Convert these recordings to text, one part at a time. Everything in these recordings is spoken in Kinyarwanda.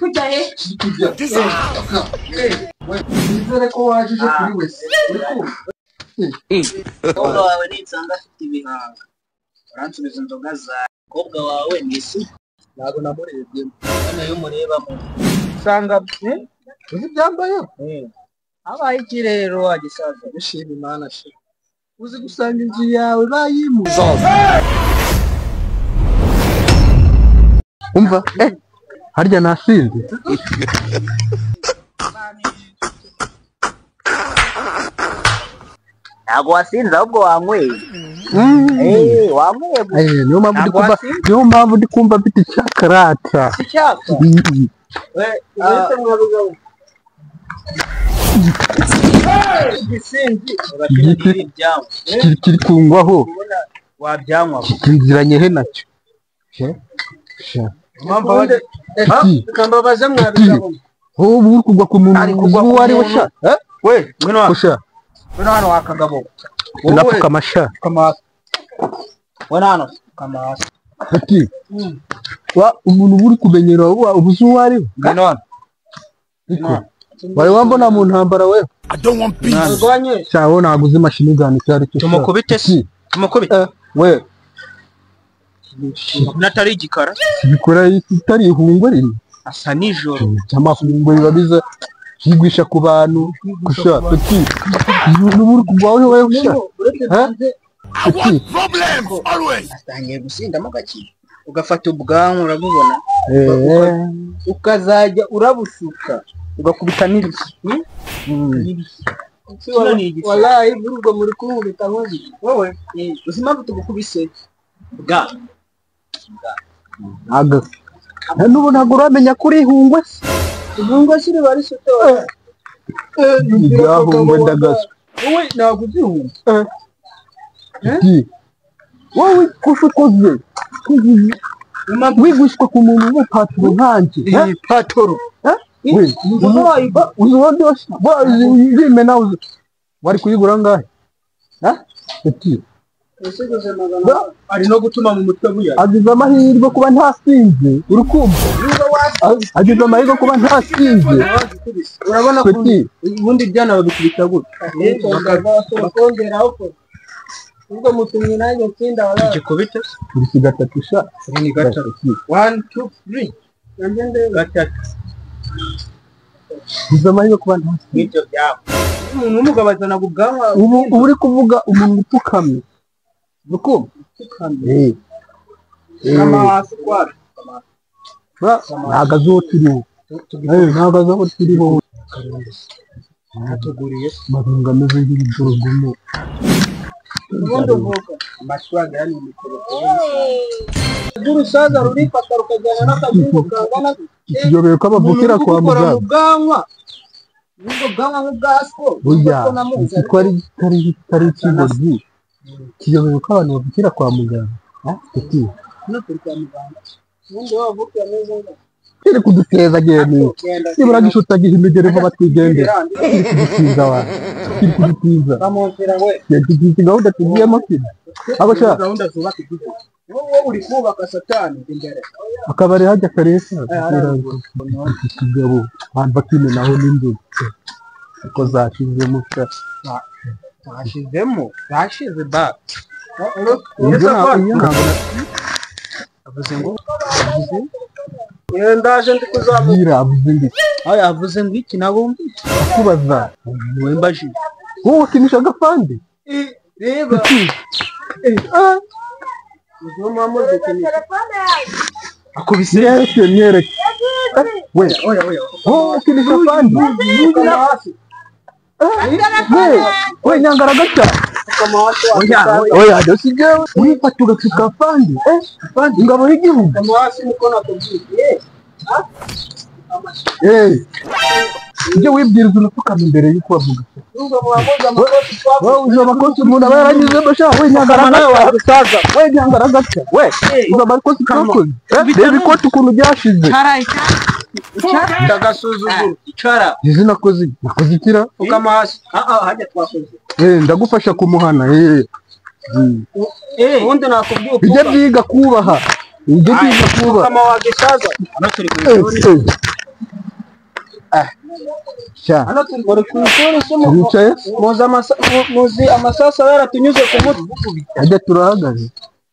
kujya he nizere ko wajije kuri wese umukobwa wawe nitsanga afite ibihanga uransubiza inzoga zawe umukobwa wawe ni isi ntabwo namurebye hano iyo umurebamo usanga uzi byambaye habaye iki rero wagisaza bishima imana she uzi gusanga inzu yawe bayimu umva harya nasinze ntabwo wasinze ahubwo wanyweye wanyweye niyo mpamvu ndi kumva mfite icyakarata icyaka igisinzi kiri kungwaho wabyanywa kinziranye he nacyo kambabaza mwabigabo ubu uri kugwa ku muntu uwo ari we sha we ngwino sha hano wakagabo napfuka amasha kamasa we hano kamasa ati umuntu uri kumenyera ubuzi uwo ari we ngwino hano wari wambona mu ntambara we I don't want peace. cyawo naguze mashini gani cyari cyo tumukubite si tumukubite we natari igikara bikora itari ihungwe rimwe asa nijoro cyamafungwe bibabiza yigwisha ku bantu gusha ati n'uburi kugwaho we gusha I want problems always. atangiye gusindamo gake ugafata ubwanwa urabubona ukazajya urabushuka ugakubita n'ibisi wallahi burgo muri kunkubita nkozi wowe uzima butugukubise bwa aga n'ubu ntabwo uramenya kuri ihungwe ihungwe siri bari soto ihungwe ndagaso wowe ntabwo uzihunga wowe kushukoze wigwishwa ku muntu w'umupaturo nkanjye patoro uzimena wari kuyigura ngahe ari no gutuma mu mutwe buya agize amahirwe kuba ntasinze urukumva agize amahirwe kuba ntasinze urabona ko ubundi byana babikubita gutya bakongeraho ko ubwo mutumye nanjye tsinda wala igikubita kuri gatatu sha ni gatatu 1 2 3 ngende gatatu bizamaye kuba ntasinze ibyo byawe umuntu umugabazana gubwanwa ubu uri kuvuga umuntu upfukamye rukumva upfukamye amasi kwara nagazo turiho nagazo turiho natuguriye mazinga meze nk'ibijorogomo ubundi uvuga amashwaga yani mikoro urusaza rurifata rukajyana n'akazingo kangana ikiyobero k'abavukira kwa muganga ubwo bwanwa nk'ubwasko burya kitari ikigoryi ikiyobero k'abantu bavukira kwa muganga no turi kwa muganga ubundi wavukiye ameze neza kiri kuduteza gene nibura gishuta gihimigere ngo batwigendera kiri wa kiri kudutiza bamontera we yagize gahunda tugiyemo kiri abo sha gahunda zubaka igihugu wowe uri kubaka satani imbere akabari hajya karesa kigabo hamba kine naho n'indu ko zashizemo zashize ba avuze ngo ndaje ndi kuzamuka avuze ngo yavuze ngo iki nabumbi akubaza wembaje wowe kinisha agafande reba uzo mama dukenisha akubise nyereke we wowe kinisha afande we nyangara gacha oya dosige wifata ugapfuka afande ingabo y'igihugu amasi muko nakubwiye ibyo wibwiriza unapfukama imbere y'uko bavuga uzo amakosi umuntu aba yaranyuzemo sha we nyangara nawe wasaza we nyangara gacha we uzo amakosi twakoze reba ikoti ukuntu byashize ndagasuzugura icara izi nakoze ikira ukamasi hajya twakoze ndagufasha kumuhana ubundi nakubwiye bijya byiga kubaha bijya byiga kubaha kama wagisaza hano turi ku ishuri Sha. Hano turi ku ishuri se Wicaye? muzi amasasu yaratunyuze ku mutwe. Ajya turahagaze.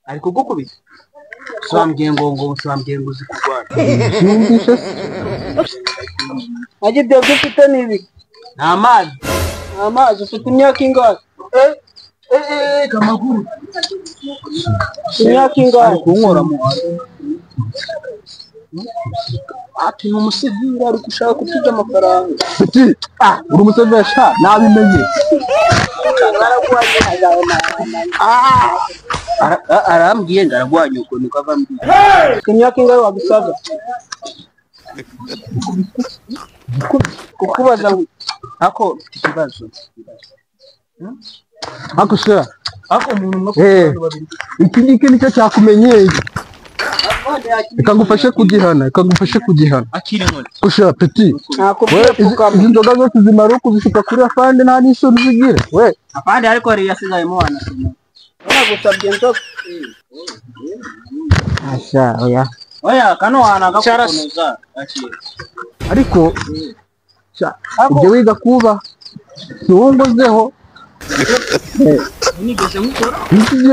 Ari kugukubita. Swambye ngo uzi kurwana. Shindisha. Ajye ibyo ufite nibi. Amazi ufite imyaka ingahe? Kamaguru. Imyaka ingahe kunkora mu ati umusivili ari gushaka kutuja amafaranga. Ati uri umusivili sha nabimenye. Arambwiye ngaragwanya uko niko avambye. Imyaka ingahe wagusaba? Kukubaza ako ikibazo. Ako sha. Ako umuntu iki nicyo cyakumenyeye. Ikagufashe kugihana. Akiri none. Kusha petit. Izi nzoga zose zimara kuzishuka kuri afande nta n'isoni zigira. We. Afande ariko yari yasigayemo wana. Nagusabye nzoga. Asha oya. Oya kano wana gakunoza. Ariko ibyo wiga kuba siwongozeho. Nigeze mukora?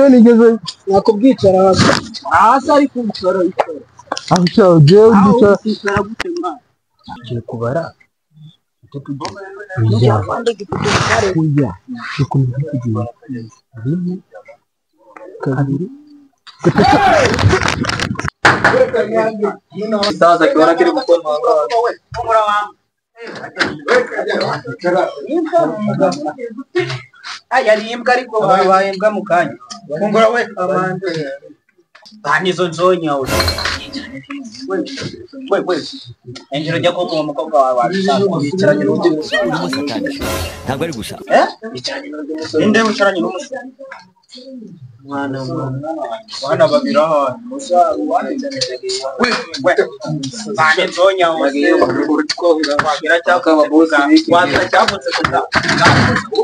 Nigeze nakubwicara hasi ari kubikora ikora. Asha jewe bicara gute mwana? Kiye kubara. Kuya. Shikumva rimwe kabiri. Sasa kiona kile mkono wangu. Yari imbwa ariko babaye imbwa mu kanya. Kungura we amande. Banizo nzonya we. Enjero jya ko umukobwa wawe wabishaka bicaranye n'undi musatani. Ntabwo ari gusa. Bicaranye n'undi musatani. Inde bicaranye n'umusatani. Mwana babiraho. We. Bani nzonya we. Wagira cyaka babosi biki. Wata cyavutse kuda.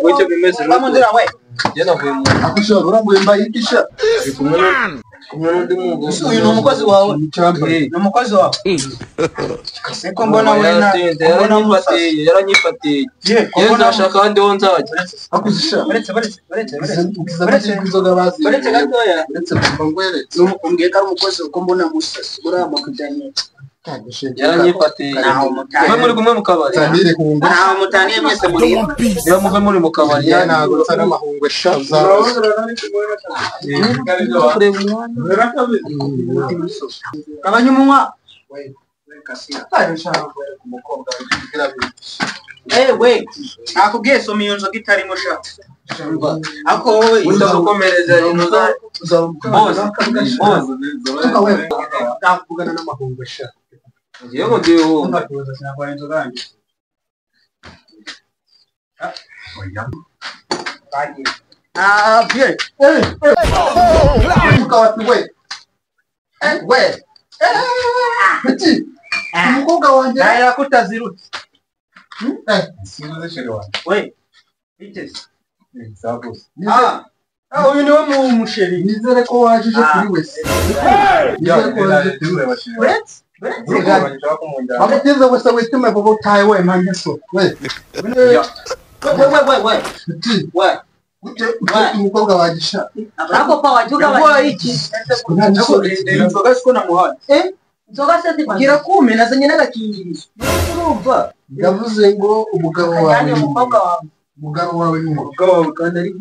Wicyo bimeze n'umundira we. Jena vuye mu. Akusha urambuye mbaye ikisha. N'undi muntu. Uyu ni umukozi wawe. Ni umukozi wawe. Seko mbona we na yaranyifatiye. Yego ndashaka kandi wo nzajya. Akusha. Baretse inzoga bazi. Baretse gatoya. Baretse mbangwere. Umbwiye ko ari umukozi uko mbona musasi. Urama kujanye. Yaranyifatiye. Mwe muri kumwe mu kabari. Tanire kumva. Naho mutaniye mwese muri. Yo muve muri mu kabari. Ntago nsana amahungwe shaza. Kabanya umunwa. We nakubwiye soma iyo nzoga itarimo sha. Ako wowe uzakomereza inoza nakuvugana n'amahungu sha. Yego ndiho ndakuza sinakora inzoga yanjye. Bien. Petit. Umukobwa wanjye Naya kutazirutse. Sinuze sheri wanjye. We. Bitese. Sabose. Uyu ni wo mu musheri. Nizere ko wajije kuri wese. Nizere ko wajije kuri wese. Abageze wese witume bobo tayi we manje so. We. We. Umukobwa wagisha. Hapo pa wajuga wa iki. Nzoga siko na muhana. Nzoga se gira kume nazanye n'agakingirizo. Urumva? Yavuze ngo umugabo wawe ni umugabo wawe kandi ari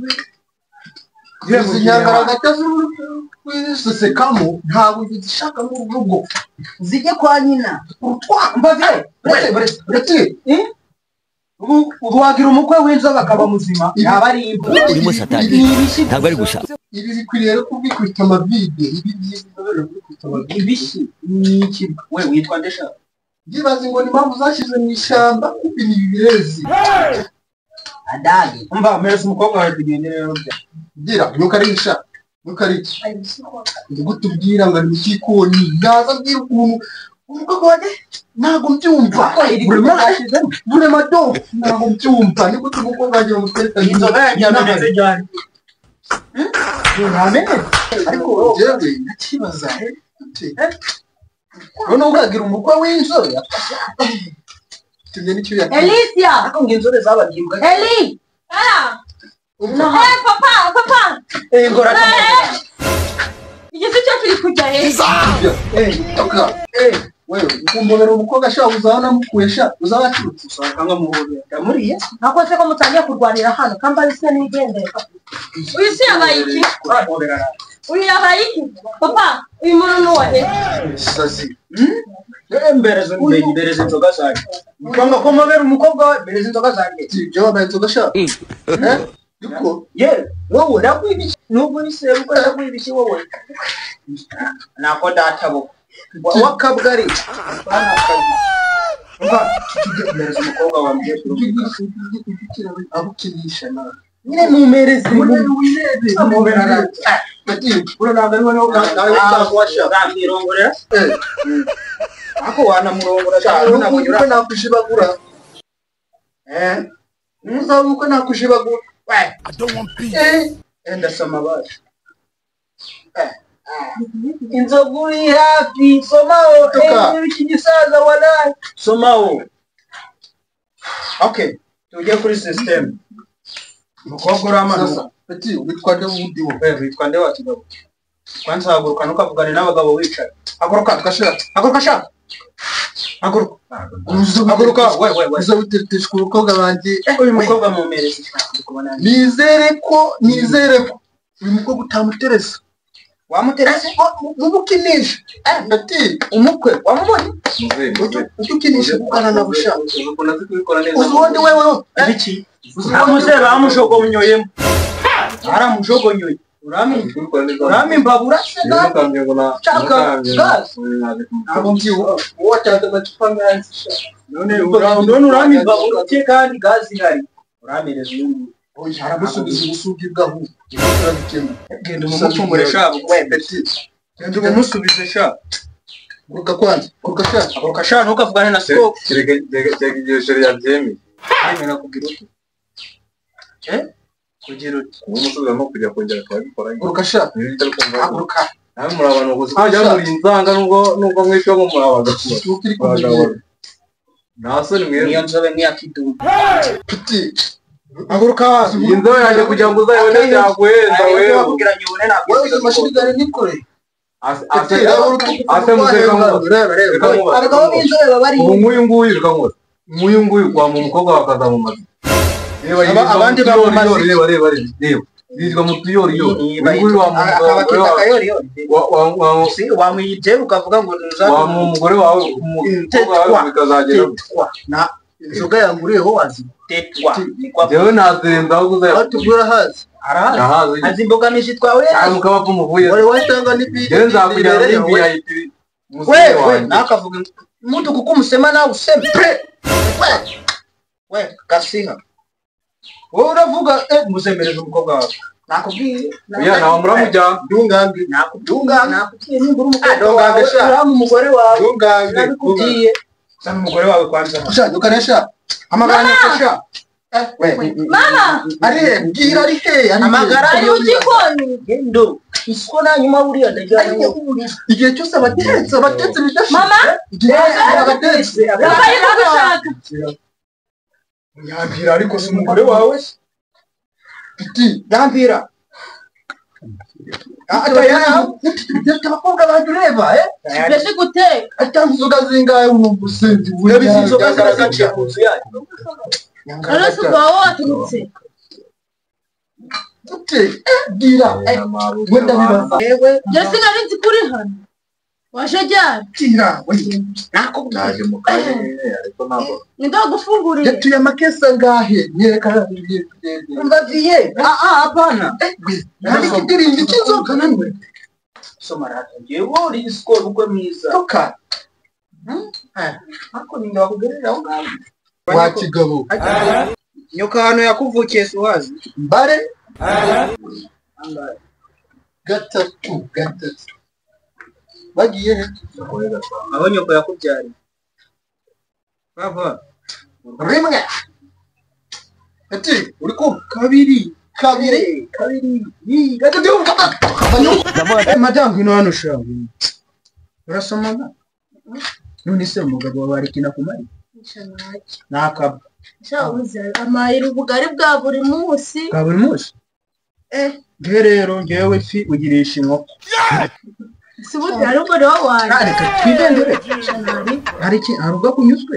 Zinyangara gatazi kwisesekamo ntabwo zishaka mu rugo. Zijye kwa nyina. Mbaze. Brete. Ubu wagira umukwe w'inzoga akaba muzima. Yaba ari imbu. Urimo satani. Ntabwo ari gusa. Ibi bikwiriye rero kubikubita amavide. Ibi byizobere kubikubita amavide. Ibishi ni iki? We witwa ndesha. Gibaze ngo ni mpamvu zashize mu ishyamba kubi ni ibirezi. Adagi. Umva mereza umukobwa wawe kugendera rero bya. Gira nukarisha. Ndugutubwira ngo ni ikikoni. Naza bwira umuntu umukobwa wawe ntago mbyumva. Burema do ntago mbyumva. Niko tugukobwa waje mu twereka inzoga yanjye cyane. Ariko jewe ndakibaza none ugagira umukwe w'inzobe Tumye n'icyo ya. Alicia. Ako nginzore zabagimbwa. Eli. Papa. Ngora. Igisi cyo kiri kujya Toka. Wewe ukumbonera umukobwa ashaka uzabona mukwesha uzabacurutse Usanga muhobera. Ndamuriye. nakoze ko mutangiye kurwanira hano kamba bise nigendera uyu si yabaye iki uyu yabaye iki papa uyu muntu nuwahe sazi Mbereze inzoga zanjye. Kwanga ko mabera umukobwa mbereze inzoga zanjye. ibyo wabaye inzoga yuko Wowe nakwibishi nubwo nisero ko nakwibishi wowe. Nako databo. Wakabgari. Bana kazi. Mbereze umukobwa wambye abukinisha na nyine mumereze winebe amubera ati uranaga nawe washa ngamwirongorera ako wana murongora cyane nakunyura nakushibagura muzabuko nakushibagura I don't want peace. enda sama baje inzoguri hafi somao ikigisaza wala somao okay tujye kuri system mukobwa ramana ati witwa nde wundi wo witwa nde wakigabo kwanza haguruka nukavugana n'abagabo wicaye haguruka twashira haguruka we uza uteteshwa umukobwa banje uyu mukobwa mumereze nizere ko uyu mukobwa utamuteresa wamuterese mubukinisha ati umukwe wamubonye utukinisha kugana na bushaka uzundi wewe ibiki amuze bamushogonyoyemo aramushogonyoye urami mbabura chaka ntabwo mbiwo watanze amacupa nganzi none urami mbabura cye kandi gazi hari uramireza umuntu haramusubiza ubusugi bwaho genda umupfumure shabo genda umusubize shabo kuruka sha ntukavugane na siko Kirege yabyemeye. yemera kugira uti kugira uti Umusubiza no kujya kongera twabikora. haguruka Nawe muri abantu gusa kujya muri inzanga nubwo mwisho mu murabaga. ukiri kumenya Nasoni mwe. niyo nzobe nk'iyakidumu puti haguruka Inzobe yaje kugira ngo uzayibone byaguhenda wewe. wakubwira nyone ntabwo wewe amashuri gare nikore Ase muzeka mu abagabo b'inzobe babari nguyu reka ngo nguyu kwa mu mukobwa wakaza mu mazi. abandi bamaze reba yitwa mutuyori nguyu wa akabakita kayori wamwije ukavuga ngo wa mu mugore wawe umukobwa wawe bikazagera na inzoga yanguriyeho wazi tetwa ni kwa jewe nazenda aho kuzaya atubura hazi arahazi azimbogamishi twawe mukaba pumuvuye wale watanga nipi jewe nzakugira nimbi ya iti wewe nakavuga mtu kukumusema na useme we kasiha wowe uravuga musemereze umukobwa wawe nakubwiye ya nawe muramujya dungange nakubwiye nimba uri umukobwa wawe uramu umugore wawe nabikubwiye sana umugore wawe kwanza ushaka ukanesha amagara nyakasha mama ari bwira ari he amagara ari ukikoni gendo isiko na nyuma buriya ndajyanye igihe cyose abatetse bidashira mama abatetse papa yiko gushaka yambira ariko si umugore wawe puti yambira abakobwa banjye ureba mbese guteka atanga inzoga zingahe umuntu usenzi yabize inzoga zarazaciye mu nzu yanyu ariko ubwo waturutse puti bwira wenda bibaza yewe jesi nari nzi kuri hano waje ryari bwira nakubwiye naje mu kaje ariko ntabwo ndagufungurira yatuye amakesa ngahe nyereka mbaviye hapana nari kidirimbi cy'inzoga nanwe soma rata yewe uri isiko ubwo mwiza toka ako ninda wakugerera aho ngaho wa kigabo nyoka hano yakuvukiye suhazi mbare gatatu bagiye he aho nyoko yakubyariye bava rimwe ati uri ku kabiri gatatu madangu ino hano shawe urasoma none se umugabo wawe arikina kumari nakaba shabuze amayira ubugari bwa buri munsi rero ngewe fi ugirisha inkoko sibuze ariko rero waje reka twigendere hari ubwo kunyuzwe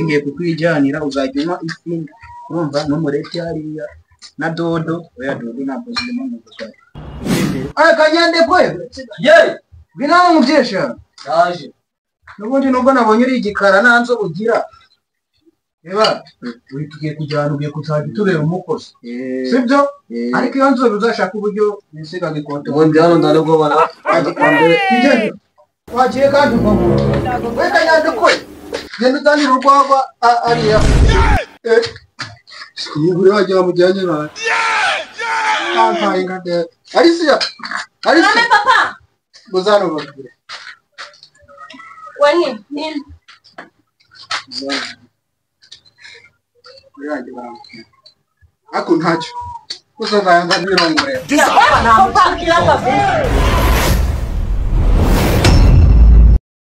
ngiye kukwijyanira uzajya unywa ifi urumva n'umureti hariya na dodo oya dodo ntabwo zirimo mu buzari kanyande kwe binaho mubyesha yaje n'ubundi nubwo nabonye uri igikara nta nzo ugira reba tugiye kujyana ugiye kuzajya tureba umukozi sibyo ariko iyo nzobe uzashaka uburyo nisigaga ikote ubundi hano ndaribwo wagiye kandi we kanyande kwe genda utangira urwagwa ariya iyi buri wagira mujyanye nawe Alicia papa buzano bakure wani nini ako ntacyo uzazanga birongorera papa ntabwo pakira kabisa